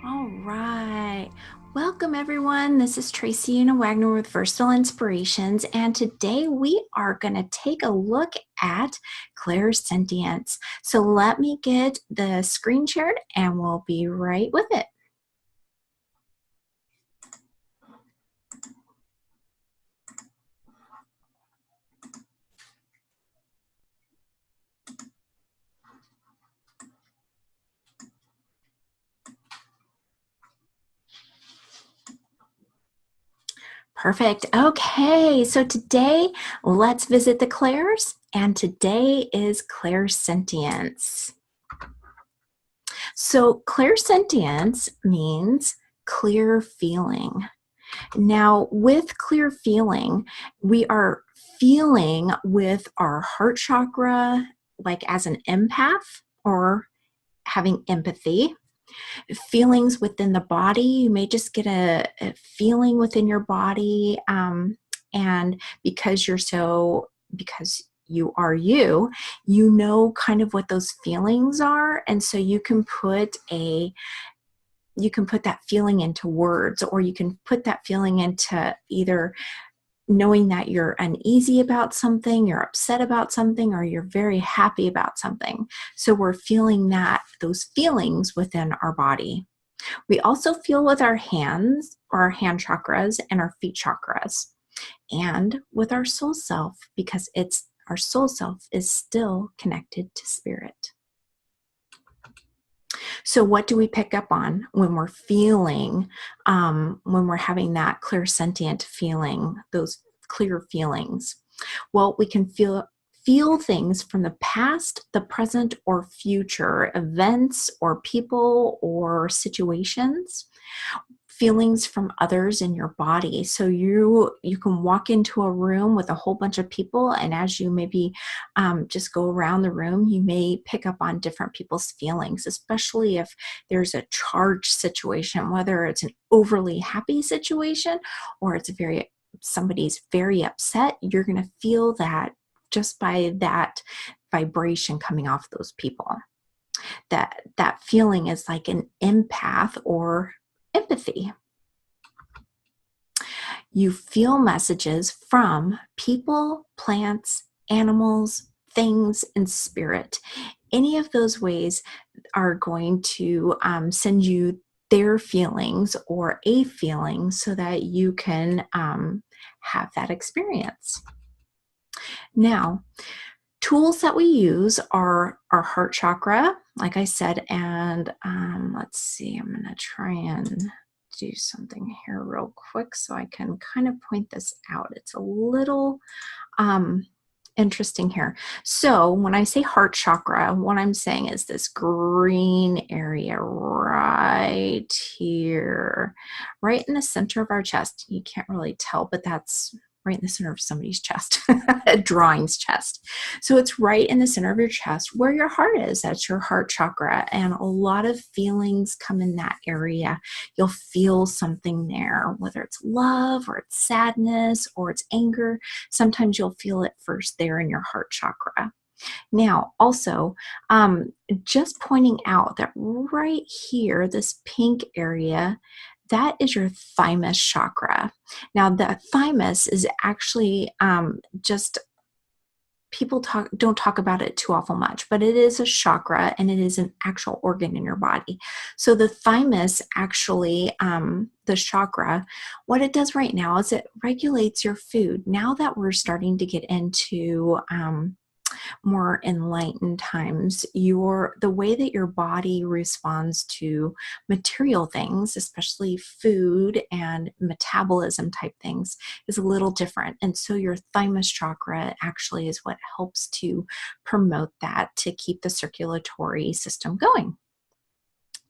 All right. Welcome, everyone. This is Tracy Wagner with Versatile Inspirations, and today we are going to take a look at Clairsentience. So let me get the screen shared, and we'll be right with it. Perfect. Okay, so today let's visit the Clairs, and today is Clairsentience. So Clairsentience means clear feeling. Now, with clear feeling, we are feeling with our heart chakra, like as an empath or having empathy. Feelings within the body, you may just get a feeling within your body, and because you are you know kind of what those feelings are, and so you can put that feeling into words, or you can put that feeling into either knowing that you're uneasy about something, you're upset about something, or you're very happy about something. So we're feeling those feelings within our body. We also feel with our hands, or our hand chakras, and our feet chakras, and with our soul self, because our soul self is still connected to spirit. So what do we pick up on when we're feeling, when we're having that clairsentient feeling, those clear feelings? Well, we can feel things from the past, the present, or future events, or people, or situations. Feelings from others in your body. So you can walk into a room with a whole bunch of people, and as you maybe just go around the room, you may pick up on different people's feelings, especially if there's a charged situation, whether it's an overly happy situation or it's somebody's very upset. You're going to feel that just by that vibration coming off those people. That feeling is like an empath or empathy. You feel messages from people, plants, animals, things, and spirit. Any of those ways are going to send you their feelings or a feeling so that you can have that experience. Now, tools that we use are our heart chakra, like I said, and let's see, I'm going to try and do something here real quick so I can kind of point this out. It's a little interesting here. So when I say heart chakra, what I'm saying is this green area right here, right in the center of our chest. You can't really tell, but that's right in the center of somebody's chest, a drawing's chest. So it's right in the center of your chest where your heart is. That's your heart chakra. And a lot of feelings come in that area. You'll feel something there, whether it's love or it's sadness or it's anger. Sometimes you'll feel it first there in your heart chakra. Now, also, just pointing out that right here, this pink area, that is your thymus chakra. Now, the thymus is actually just, people don't talk about it too awful much, but it is a chakra and it is an actual organ in your body. So the thymus actually, the chakra, what it does right now is it regulates your food. Now that we're starting to get into more enlightened times, the way that your body responds to material things, especially food and metabolism type things, is a little different. And so your thymus chakra actually is what helps to promote that, to keep the circulatory system going.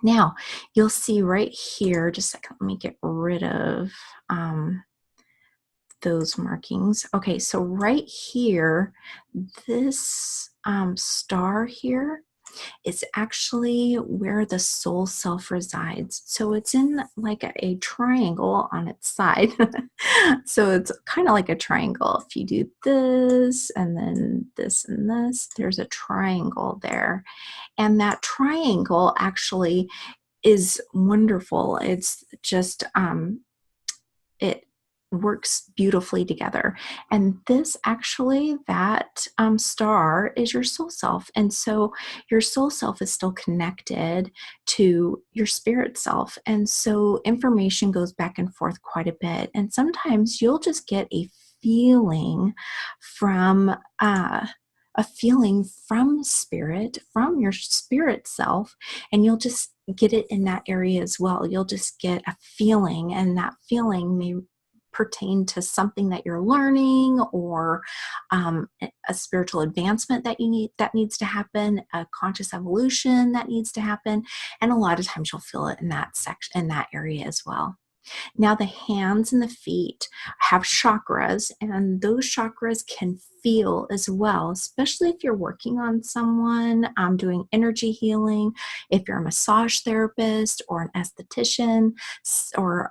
Now, you'll see right here, just a second, let me get rid of those markings. Okay, so right here, this star here is actually where the soul self resides. So it's in like a triangle on its side. So it's kind of like a triangle. If you do this and then this and this, there's a triangle there. And that triangle actually is wonderful. It's just, it works beautifully together. And this actually, that star is your soul self. And so your soul self is still connected to your spirit self. And so information goes back and forth quite a bit. And sometimes you'll just get a feeling from spirit, from your spirit self, and you'll just get it in that area as well. You'll just get a feeling, and that feeling may pertain to something that you're learning, or a spiritual advancement that needs to happen, a conscious evolution that needs to happen. And a lot of times you'll feel it in that section, in that area as well. Now, the hands and the feet have chakras, and those chakras can feel as well, especially if you're working on someone, doing energy healing, if you're a massage therapist or an esthetician, or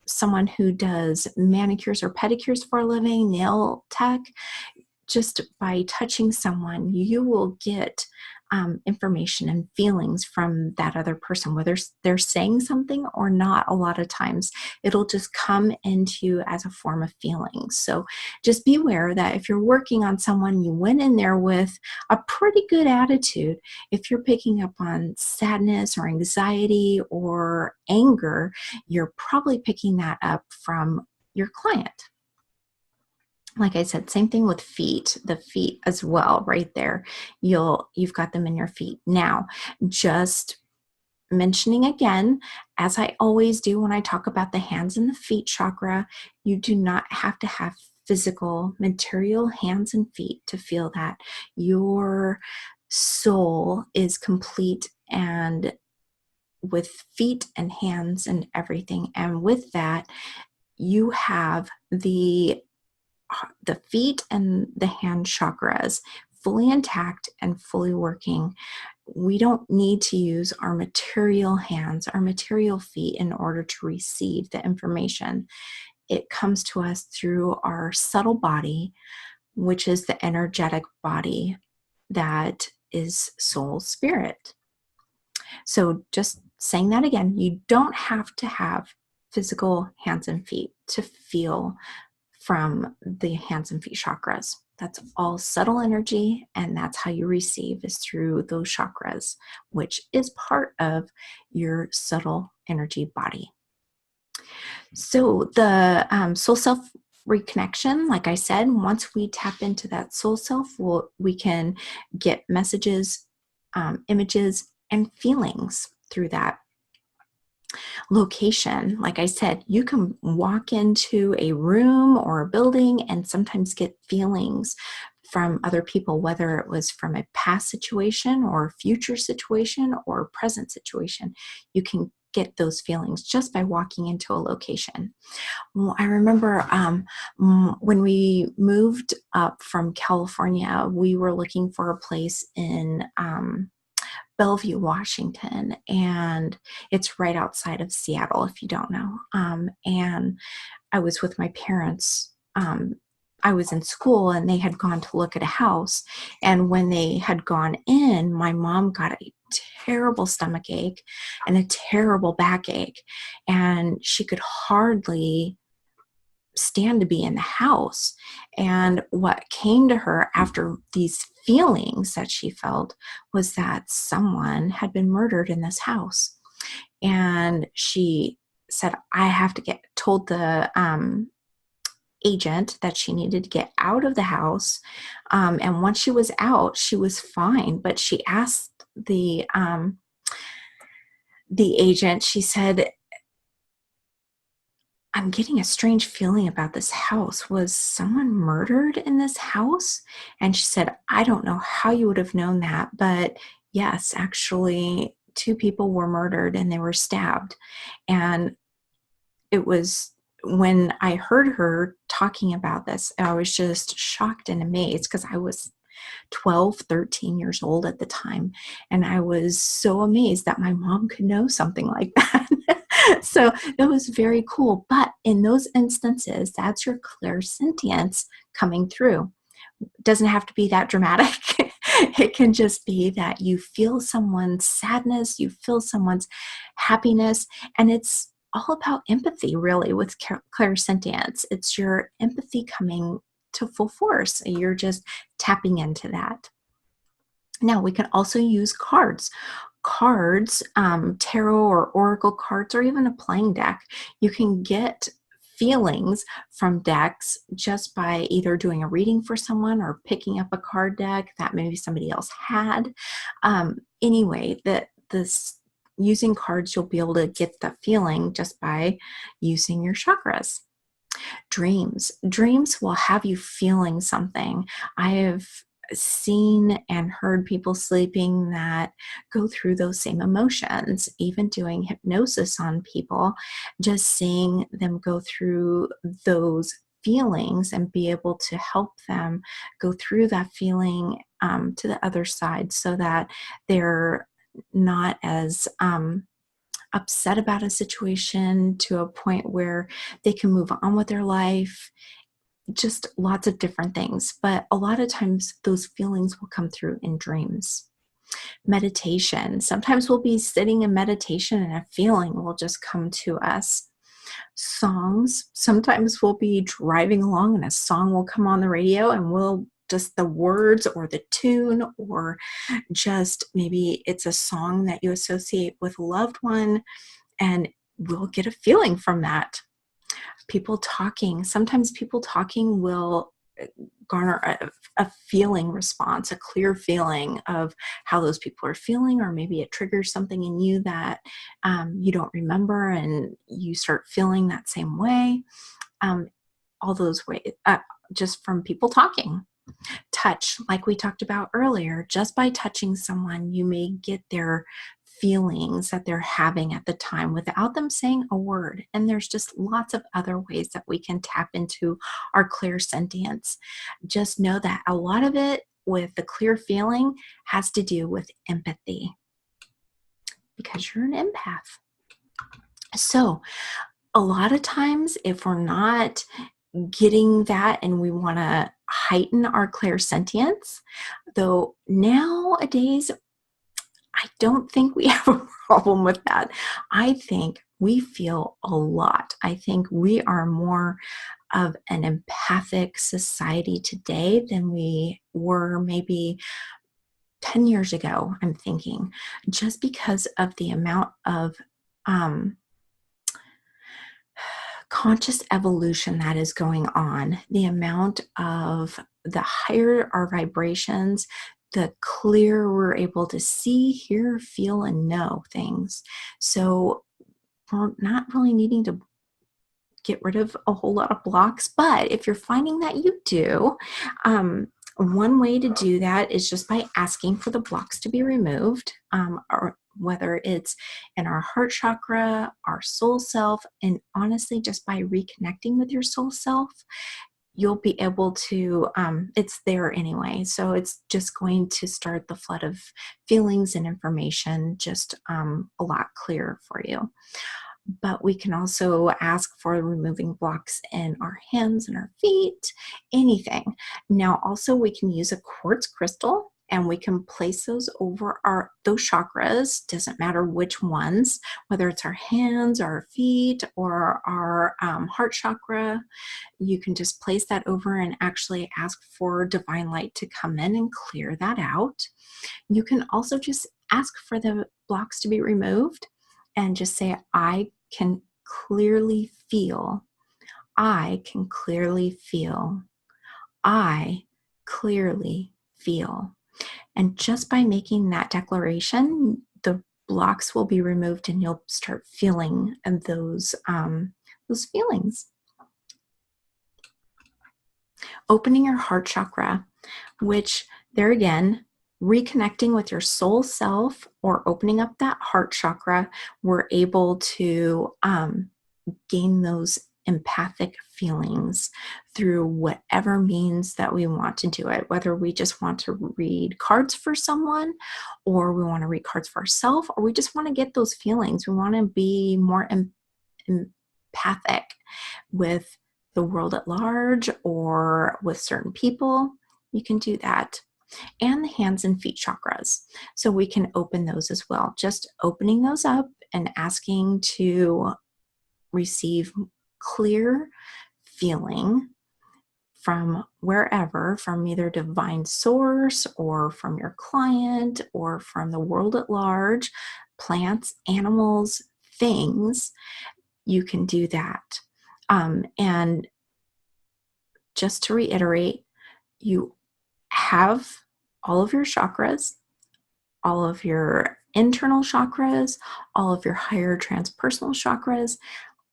someone who does manicures or pedicures for a living, nail tech. Just by touching someone, you will get information and feelings from that other person, whether they're saying something or not. A lot of times it'll just come into you as a form of feeling. So just be aware that if you're working on someone, you went in there with a pretty good attitude. If you're picking up on sadness or anxiety or anger, you're probably picking that up from your client. Like I said, same thing with feet, the feet as well, right there. You've got them in your feet. Now, just mentioning again, as I always do when I talk about the hands and the feet chakra, you do not have to have physical, material hands and feet to feel that. Your soul is complete and with feet and hands and everything. And with that, you have the feet and the hand chakras fully intact and fully working. We don't need to use our material hands, our material feet in order to receive the information. It comes to us through our subtle body, which is the energetic body that is soul spirit. So just saying that again, you don't have to have physical hands and feet to feel from the hands and feet chakras. That's all subtle energy, and that's how you receive, is through those chakras, which is part of your subtle energy body. So the soul self reconnection, like I said, once we tap into that soul self, we can get messages, images, and feelings through that location. Like I said, you can walk into a room or a building and sometimes get feelings from other people, whether it was from a past situation or future situation or present situation. You can get those feelings just by walking into a location. I remember when we moved up from California, we were looking for a place in Bellevue, Washington, and it's right outside of Seattle, if you don't know. And I was with my parents. I was in school, and they had gone to look at a house. And when they had gone in, my mom got a terrible stomach ache and a terrible backache, and she could hardly stand to be in the house. And what came to her after these feelings that she felt was that someone had been murdered in this house. And she said, I have to told the agent that she needed to get out of the house. And once she was out, she was fine. But she asked the agent, she said, I'm getting a strange feeling about this house. Was someone murdered in this house? And she said, I don't know how you would have known that, but yes, actually, 2 people were murdered and they were stabbed. And it was, when I heard her talking about this, I was just shocked and amazed, because I was 12, 13 years old at the time. And I was so amazed that my mom could know something like that. So that was very cool. But in those instances, that's your clairsentience coming through. It doesn't have to be that dramatic. It can just be that you feel someone's sadness, you feel someone's happiness, and it's all about empathy, really, with clairsentience. It's your empathy coming to full force. You're just tapping into that. Now, we can also use cards. Cards, tarot or oracle cards, or even a playing deck. You can get feelings from decks just by either doing a reading for someone or picking up a card deck that maybe somebody else had. Anyway, this using cards, you'll be able to get the feeling just by using your chakras. Dreams will have you feeling something. I have seen and heard people sleeping that go through those same emotions. Even doing hypnosis on people, just seeing them go through those feelings and be able to help them go through that feeling to the other side, so that they're not as upset about a situation to a point where they can move on with their life. Just lots of different things. But a lot of times those feelings will come through in dreams. Meditation. Sometimes we'll be sitting in meditation and a feeling will just come to us. Songs. Sometimes we'll be driving along and a song will come on the radio, and we'll just the words or the tune, or just maybe it's a song that you associate with a loved one, and we'll get a feeling from that. People talking. Sometimes people talking will garner a feeling response, a clear feeling of how those people are feeling, or maybe it triggers something in you that you don't remember, and you start feeling that same way. All those ways, just from people talking. Touch, like we talked about earlier, just by touching someone, you may get their feelings that they're having at the time without them saying a word. And there's just lots of other ways that we can tap into our clairsentience. Just know that a lot of it with the clear feeling has to do with empathy, because you're an empath. So a lot of times, if we're not getting that and we want to heighten our clairsentience, though nowadays I don't think we have a problem with that. I think we feel a lot. I think we are more of an empathic society today than we were maybe 10 years ago, I'm thinking, just because of the amount of conscious evolution that is going on, the amount of the higher our vibrations, the clearer we're able to see, hear, feel, and know things. So we're not really needing to get rid of a whole lot of blocks. But if you're finding that you do, one way to do that is just by asking for the blocks to be removed, or whether it's in our heart chakra, our soul self, and honestly, just by reconnecting with your soul self, you'll be able to, it's there anyway. So it's just going to start the flood of feelings and information just a lot clearer for you. But we can also ask for removing blocks in our hands and our feet, anything. Now, also we can use a quartz crystal, and we can place those over those chakras. Doesn't matter which ones, whether it's our hands, our feet, or our heart chakra. You can just place that over and actually ask for divine light to come in and clear that out. You can also just ask for the blocks to be removed and just say, I can clearly feel. I can clearly feel. I clearly feel. And just by making that declaration, the blocks will be removed and you'll start feeling those feelings. Opening your heart chakra, which there again, reconnecting with your soul self or opening up that heart chakra, we're able to gain those empathic feelings through whatever means that we want to do it, whether we just want to read cards for someone, or we want to read cards for ourselves, or we just want to get those feelings. We want to be more empathic with the world at large or with certain people. You can do that. and the hands and feet chakras. So we can open those as well. Just opening those up and asking to receive clear feeling from wherever, from either divine source or from your client or from the world at large, plants, animals, things, you can do that. And just to reiterate, you have all of your chakras, all of your internal chakras, all of your higher transpersonal chakras.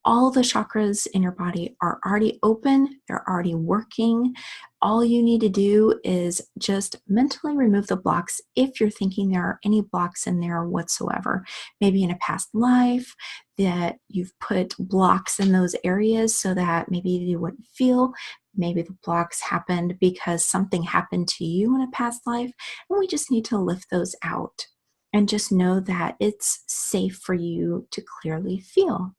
All the chakras in your body are already open, they're already working. All you need to do is just mentally remove the blocks if you're thinking there are any blocks in there whatsoever. Maybe in a past life that you've put blocks in those areas so that maybe you wouldn't feel. Maybe the blocks happened because something happened to you in a past life, and we just need to lift those out and just know that it's safe for you to clearly feel.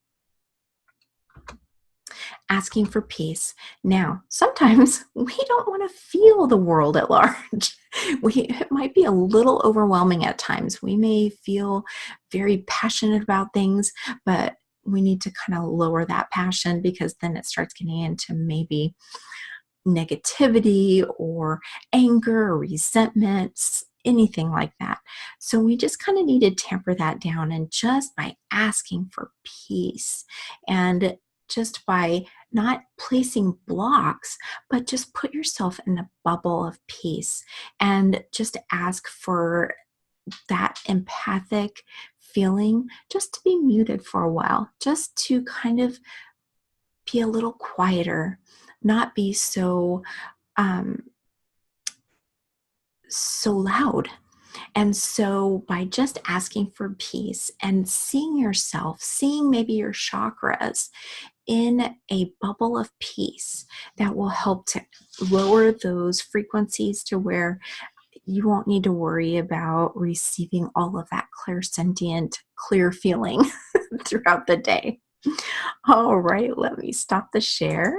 Asking for peace. Now, sometimes we don't want to feel the world at large. It might be a little overwhelming at times. We may feel very passionate about things, but we need to kind of lower that passion, because then it starts getting into maybe negativity or anger or resentments, anything like that. So we just kind of need to temper that down, and just by asking for peace and just by not placing blocks, but just put yourself in a bubble of peace and just ask for that empathic feeling just to be muted for a while, just to kind of be a little quieter, not be so loud. And so by just asking for peace and seeing yourself, seeing maybe your chakras in a bubble of peace, that will help to lower those frequencies to where you won't need to worry about receiving all of that clairsentient, clear feeling throughout the day. All right, let me stop the share.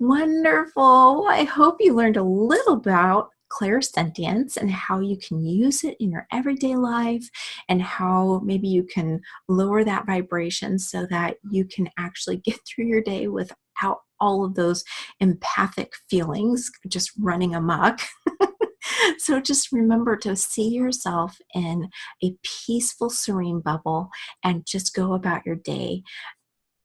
Wonderful. I hope you learned a little about clairsentience and how you can use it in your everyday life, and how maybe you can lower that vibration so that you can actually get through your day without all of those empathic feelings just running amok. So just remember to see yourself in a peaceful, serene bubble and just go about your day.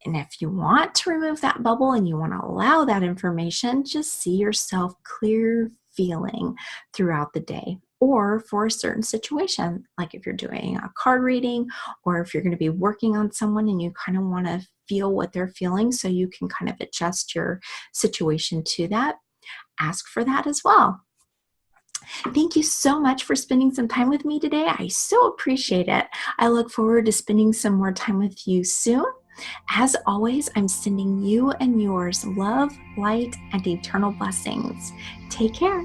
And if you want to remove that bubble and you want to allow that information, just see yourself clear feeling throughout the day, or for a certain situation, like if you're doing a card reading, or if you're going to be working on someone and you kind of want to feel what they're feeling so you can kind of adjust your situation to that, ask for that as well. Thank you so much for spending some time with me today. I so appreciate it. I look forward to spending some more time with you soon. As always, I'm sending you and yours love, light, and eternal blessings. Take care.